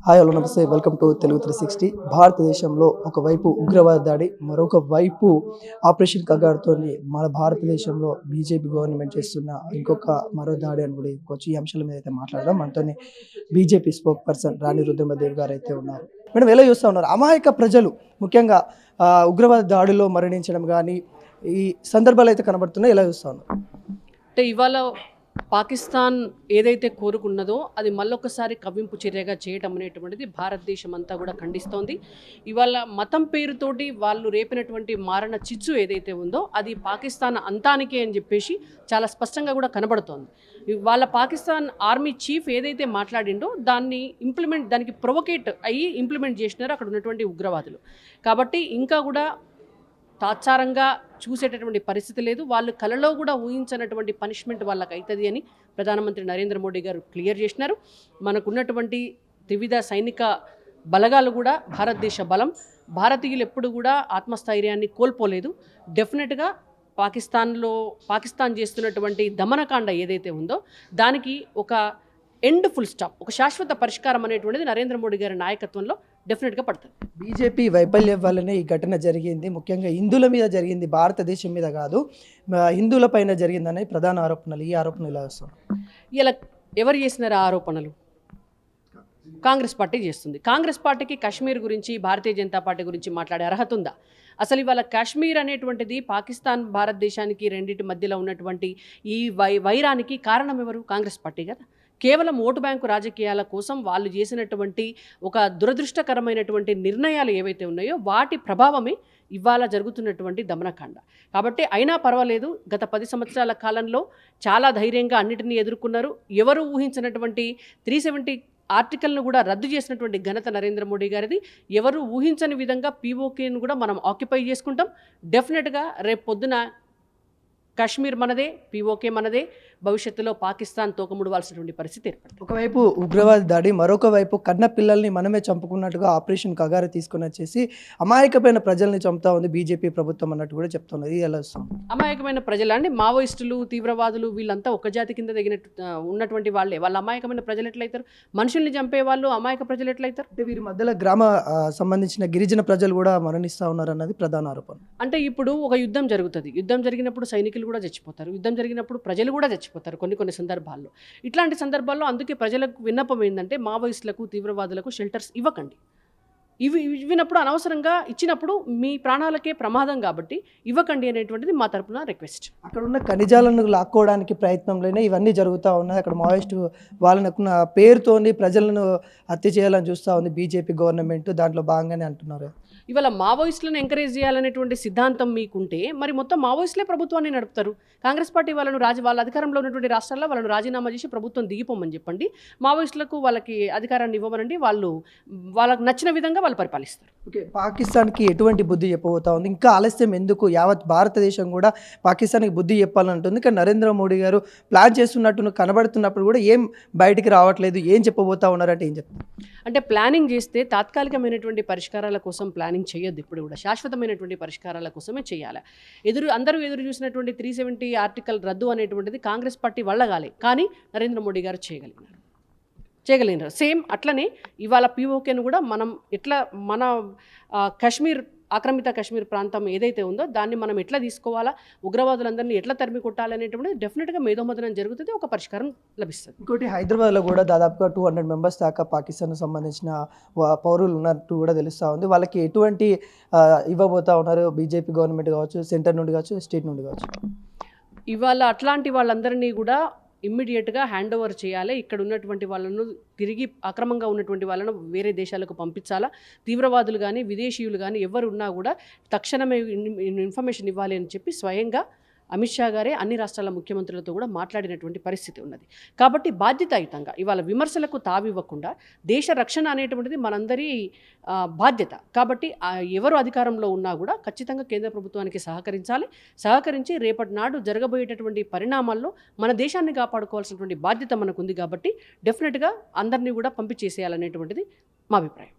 Hi hello నమస్తే, welcome to Telugu 360. భారతదేశంలో ఒకవైపు ఉగ్రవాద దాడి, మరొక వైపు ఆపరేషన్ కగారుతో మన భారతదేశంలో బీజేపీ గవర్నమెంట్ చేస్తున్న మరో దాడి అని కూడా చెప్పుకోవచ్చు. ఈ అంశాల మీద అయితే మాట్లాడదాం. మనతోనే బీజేపీ స్పోక్ పర్సన్ రాణి రుద్రమదేవి గారు అయితే ఉన్నారు. మేడం, ఎలా చూస్తూ ఉన్నారు అమాయక ప్రజలు ముఖ్యంగా ఉగ్రవాద దాడిలో మరణించడం కానీ ఈ సందర్భాలు అయితే కనబడుతున్నాయి, ఎలా చూస్తూ ఉన్నారు? అంటే ఇవాళ పాకిస్తాన్ ఏదైతే కోరుకున్నదో అది మళ్ళొకసారి కవ్వింపు చర్యగా చేయటం అనేటువంటిది భారతదేశం అంతా కూడా ఖండిస్తోంది. ఇవాళ మతం పేరుతోటి వాళ్ళు రేపినటువంటి మారణ చిచ్చు ఏదైతే ఉందో అది పాకిస్తాన్ అంతానికే అని చెప్పేసి చాలా స్పష్టంగా కూడా కనబడుతోంది. వాళ్ళ పాకిస్తాన్ ఆర్మీ చీఫ్ ఏదైతే మాట్లాడిండో దానికి ప్రొవోకేట్ అయ్యి ఇంప్లిమెంట్ చేసినారో అక్కడ ఉన్నటువంటి ఉగ్రవాదులు. కాబట్టి ఇంకా కూడా తాత్సారంగా చూసేటటువంటి పరిస్థితి లేదు. వాళ్ళు కలలో కూడా ఊహించినటువంటి పనిష్మెంట్ వాళ్ళకి అవుతుంది అని ప్రధానమంత్రి నరేంద్ర మోడీ గారు క్లియర్ చేసినారు. మనకున్నటువంటి త్రివిధ సైనిక బలగాలు కూడా భారతదేశ బలం. భారతీయులు ఎప్పుడు కూడా ఆత్మస్థైర్యాన్ని కోల్పోలేదు. డెఫినెట్గా పాకిస్తాన్ చేస్తున్నటువంటి దమనకాండ ఏదైతే ఉందో దానికి ఒక ఫుల్ స్టాప్, ఒక శాశ్వత పరిష్కారం అనేటువంటిది నరేంద్ర మోడీ గారి నాయకత్వంలో డెఫినెట్గా పడుతుంది. బీజేపీ వైఫల్యం వల్లనే ఈ ఘటన జరిగింది, ముఖ్యంగా హిందువుల మీద జరిగింది, భారతదేశం మీద కాదు, హిందువుల పైన జరిగిందనే ప్రధాన ఆరోపణలు. ఈ ఆరోపణలు ఎలా వస్తారు? ఇలా ఎవరు చేసినారు ఆరోపణలు? కాంగ్రెస్ పార్టీ చేస్తుంది. కాంగ్రెస్ పార్టీకి కాశ్మీర్ గురించి, భారతీయ జనతా పార్టీ గురించి మాట్లాడే అర్హత ఉందా? అసలు ఇవాళ కాశ్మీర్ అనేటువంటిది పాకిస్తాన్ భారతదేశానికి రెండింటి మధ్యలో ఉన్నటువంటి ఈ వైరానికి కారణం ఎవరు? కాంగ్రెస్ పార్టీ కదా. కేవలం ఓటు బ్యాంకు రాజకీయాల కోసం వాళ్ళు చేసినటువంటి ఒక దురదృష్టకరమైనటువంటి నిర్ణయాలు ఏవైతే ఉన్నాయో వాటి ప్రభావమే ఇవాళ జరుగుతున్నటువంటి దమనకాండ. కాబట్టి అయినా పర్వాలేదు, గత 10 సంవత్సరాల కాలంలో చాలా ధైర్యంగా అన్నిటినీ ఎదుర్కొన్నారు. ఎవరు ఊహించినటువంటి 370 ఆర్టికల్ను కూడా రద్దు చేసినటువంటి ఘనత నరేంద్ర మోడీ గారిది. ఎవరు ఊహించని విధంగా పీఓకేను కూడా మనం ఆక్యుపై చేసుకుంటాం. డెఫినెట్గా రేపు పొద్దున కాశ్మీర్ మనదే, పీఓకే మనదే. భవిష్యత్తులో పాకిస్తాన్ తోకముడవలసినటువంటి పరిస్థితి ఏర్పడుతుంది. ఒకవైపు ఉగ్రవాద దాడి, మరొక వైపు కన్న పిల్లల్ని మనమే చంపుకున్నట్టుగా ఆపరేషన్ కగారు తీసుకుని వచ్చేసి అమాయకమైన ప్రజల్ని చంపుతా ఉంది బీజేపీ ప్రభుత్వం అన్నట్టు కూడా చెప్తున్నది. ఎలా వస్తుంది? అమాయకమైన ప్రజలు అంటే మావోయిస్టులు, తీవ్రవాదులు వీళ్ళంతా ఒక జాతి కింద ఉన్నటువంటి వాళ్ళే. వాళ్ళ అమాయకమైన ప్రజలు ఎట్లయితారు? మనుషుల్ని చంపే వాళ్ళు అమాయక ప్రజలు ఎట్లయితారు? అంటే వీరి మధ్యలో సంబంధించిన గిరిజన ప్రజలు కూడా మరణిస్తూ ఉన్నారు అన్నది ప్రధాన ఆరోపణ. అంటే ఇప్పుడు ఒక యుద్ధం జరుగుతుంది. యుద్ధం జరిగినప్పుడు సైనికులు కూడా చచ్చిపోతారు. యుద్ధం జరిగినప్పుడు ప్రజలు కూడా చచ్చిపోతారు కొన్ని సందర్భాల్లో. ఇట్లాంటి సందర్భాల్లో అందుకే ప్రజలకు విన్నపం ఏంటంటే మావోయిస్టులకు, తీవ్రవాదులకు షెల్టర్స్ ఇవ్వకండి. ఇవ్వినప్పుడు అనవసరంగా ఇచ్చినప్పుడు మీ ప్రాణాలకే ప్రమాదం, కాబట్టి ఇవ్వకండి అనేటువంటిది మా తరపున రిక్వెస్ట్. అక్కడ ఉన్న ఖనిజాలను లాక్కోవడానికి ప్రయత్నంలోనే ఇవన్నీ జరుగుతూ ఉన్నాయి. అక్కడ మావోయిస్టు వాళ్ళకున్న పేరుతోని ప్రజలను హత్య చేయాలని చూస్తూ ఉంది బీజేపీ గవర్నమెంట్. దాంట్లో భాగంగానే అంటున్నారు. ఇవాళ మావోయిస్టులను ఎంకరేజ్ చేయాలనేటువంటి సిద్ధాంతం మీకుంటే మరి మొత్తం మావోయిస్టులే ప్రభుత్వాన్ని నడుపుతారు. కాంగ్రెస్ పార్టీ వాళ్ళ అధికారంలో ఉన్నటువంటి రాష్ట్రాల్లో వాళ్ళను రాజీనామా చేసి ప్రభుత్వం దిగిపోమని చెప్పండి. మావోయిస్టులకు వాళ్ళకి అధికారాన్ని ఇవ్వమనండి. వాళ్ళకి నచ్చిన విధంగా వాళ్ళు పరిపాలిస్తారు. ఓకే, పాకిస్తాన్కి ఎటువంటి బుద్ధి చెప్పబోతా ఉంది? ఇంకా ఆలస్యం ఎందుకు? యావత్ భారతదేశం కూడా పాకిస్తాన్కి బుద్ధి చెప్పాలంటుంది. కానీ నరేంద్ర మోడీ గారు ప్లాన్ చేస్తున్నట్టు కనబడుతున్నప్పుడు కూడా ఏం బయటికి రావట్లేదు. ఏం చెప్పబోతా ఉన్నారంటే ఏం చెప్తారు? అంటే ప్లానింగ్ చేస్తే తాత్కాలికమైనటువంటి పరిష్కారాల కోసం ప్లానింగ్ చేయొద్దు. ఇప్పుడు కూడా శాశ్వతమైనటువంటి పరిష్కారాల కోసమే చేయాలి. అందరూ ఎదురు చూసినటువంటి 370 ఆర్టికల్ రద్దు అనేటువంటిది కాంగ్రెస్ పార్టీ వల్ల కాలే, కానీ నరేంద్ర మోడీ గారు చేయగలిగినారు. సేమ్ అట్లనే ఇవాళ పీఓకేను కూడా మన ఆక్రమిత కాశ్మీర్ ప్రాంతం ఏదైతే ఉందో దాన్ని మనం ఎట్లా తీసుకోవాలా, ఉగ్రవాదులందరినీ ఎట్లా తరిమి కొట్టాలి అనేటువంటిది డెఫినెట్గా మేధోమథనం జరుగుతుంది, ఒక పరిష్కారం లభిస్తుంది. ఇంకోటి, హైదరాబాద్లో కూడా దాదాపుగా 200 మెంబర్స్ దాకా పాకిస్తాన్కు సంబంధించిన పౌరులు ఉన్నట్టు కూడా తెలుస్తూ ఉంది. వాళ్ళకి ఎటువంటి ఇవ్వబోతా ఉన్నారు బీజేపీ గవర్నమెంట్ కావచ్చు, సెంటర్ నుండి కావచ్చు, స్టేట్ నుండి కావచ్చు? ఇవాళ అట్లాంటి వాళ్ళందరినీ కూడా ఇమ్మీడియట్గా హ్యాండ్ ఓవర్ చేయాలి. ఇక్కడ ఉన్నటువంటి వాళ్ళను తిరిగి అక్రమంగా ఉన్నటువంటి వాళ్ళను వేరే దేశాలకు పంపించాలా. తీవ్రవాదులు కానీ విదేశీయులు కానీ ఎవరు ఉన్నా కూడా తక్షణమే ఇన్ఫర్మేషన్ ఇవ్వాలి అని చెప్పి స్వయంగా అమిత్ షా గారే అన్ని రాష్ట్రాల ముఖ్యమంత్రులతో కూడా మాట్లాడినటువంటి పరిస్థితి ఉన్నది. కాబట్టి బాధ్యతాయుతంగా ఇవాళ విమర్శలకు తావివ్వకుండా దేశ రక్షణ అనేటువంటిది మనందరి బాధ్యత. కాబట్టి ఎవరు అధికారంలో ఉన్నా కూడా ఖచ్చితంగా కేంద్ర ప్రభుత్వానికి సహకరించి రేపటి నాడు జరగబోయేటటువంటి పరిణామాల్లో మన దేశాన్ని కాపాడుకోవాల్సినటువంటి బాధ్యత మనకుంది. కాబట్టి డెఫినెట్గా అందరినీ కూడా పంపించేసేయాలనేటువంటిది మా అభిప్రాయం.